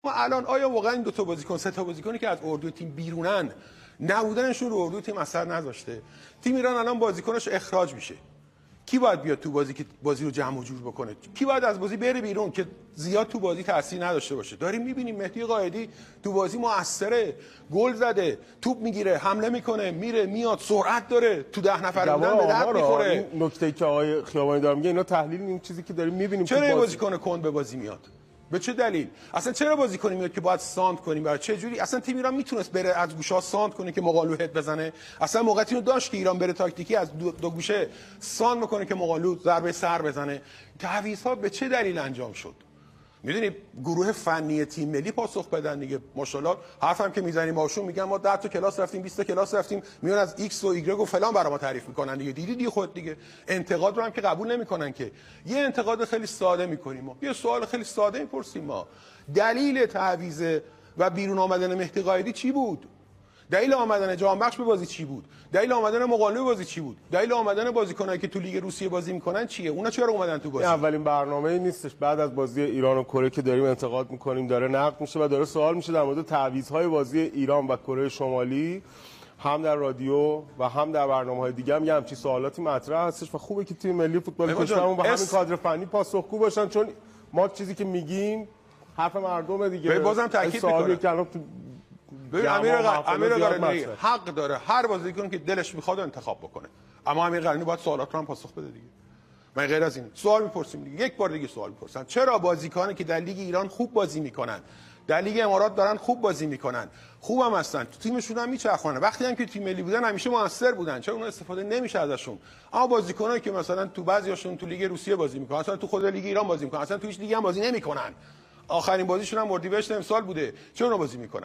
ما الان آیا واقعا این دو تا بازیکن سه تا بازیکنی که از اردوی تیم بیرونن نبودنشون رو اردوی تیم اثر نذاشته؟ تیم ایران الان بازیکنش اخراج میشه، کی باید بیاد تو بازی که بازی رو جمع و جور بکنه؟ کی باید از بازی بره بیرون که زیاد تو بازی تاثیر نداشته باشه؟ داریم میبینیم مهدی قائدی تو بازی موثره، گل زده، توپ میگیره، حمله میکنه، میره میاد، سرعت داره، تو 10 نفر بودن به درد میخوره. این نکته‌ای که آقای خیابانی داره میگه اینا تحلیل این چیزی که داریم میبینیم. چرا این بازیکن کند به بازی میاد؟ به چه دلیل؟ اصلا چرا بازیکنی میاد که باید ساند کنیم؟ برای چه جوری؟ اصلا تیم ایران میتونست بره از گوشه ساند کنه که مقالو هد بزنه؟ اصلا موقعیتی رو داشت که ایران بره تاکتیکی از دو گوشه ساند بکنه که مقالو ضربه سر بزنه؟ تعویض‌ها به چه دلیل انجام شد؟ میدونی گروه فنی تیم ملی پاسخ بدن دیگه. ماشاءالله حرفم که میزنیم باشون میگن ما 10 تا کلاس رفتیم، 20 تا کلاس رفتیم، میان از ایکس و ایگرگ و فلان برای ما تعریف میکنن دیگه. دیدی خود دیگه انتقاد رو هم که قبول نمیکنن که. یه انتقاد خیلی ساده میکنیم ما، یه سوال خیلی ساده میپرسیم ما، دلیل تعویض و بیرون آمدن مهدی قائدی چی بود؟ دلیل آمدن جهانبخش به بازی چی بود؟ دلیل آمدن مقاله به بازی چی بود؟ دلیل آمدن بازیکنایی که تو لیگ روسیه بازی میکنن چیه؟ اونا چرا اومدن تو بازی؟ اولین برنامه‌ای نیستش بعد از بازی ایران و کره که داریم انتقاد میکنیم، داره نقد میشه و داره سوال میشه در مورد تعویض‌های بازی ایران و کره شمالی، هم در رادیو و هم در برنامه‌های دیگه هم یه همچین سوالاتی مطرح هستش و خوبه که تیم ملی فوتبال کشورمون با همین کادر فنی پاسخگو باشن، چون ما چیزی که میگیم حرف مردم دیگه. بازم تاکید میکنم امیر قلعه‌نویی حق داره هر بازیکنی که دلش میخواد انتخاب بکنه، اما امیر قلعه‌نویی باید سوالات رو هم پاسخ بده دیگه. من غیر از این سوال میپرسیم دیگه، یک بار دیگه سوال میپرسن چرا بازیکنانی که در لیگ ایران خوب بازی میکنن، در لیگ امارات دارن خوب بازی میکنن، خوبم هستن، تو تیمشون هم میچرخونن، وقتی هم که تیم ملی بودن همیشه موثر بودن، چرا اون استفاده نمیشه ازشون؟ اما بازیکنایی که مثلا تو بعضیاشون تو لیگ روسیه بازی میکنن، اصلا تو خود لیگ ایران بازی میکنن، اصلا تو هیچ لیگی هم بازی نمیکنن، آخرین بازیشون هم اردیبهشت امسال بوده، چرا بازی میکنن؟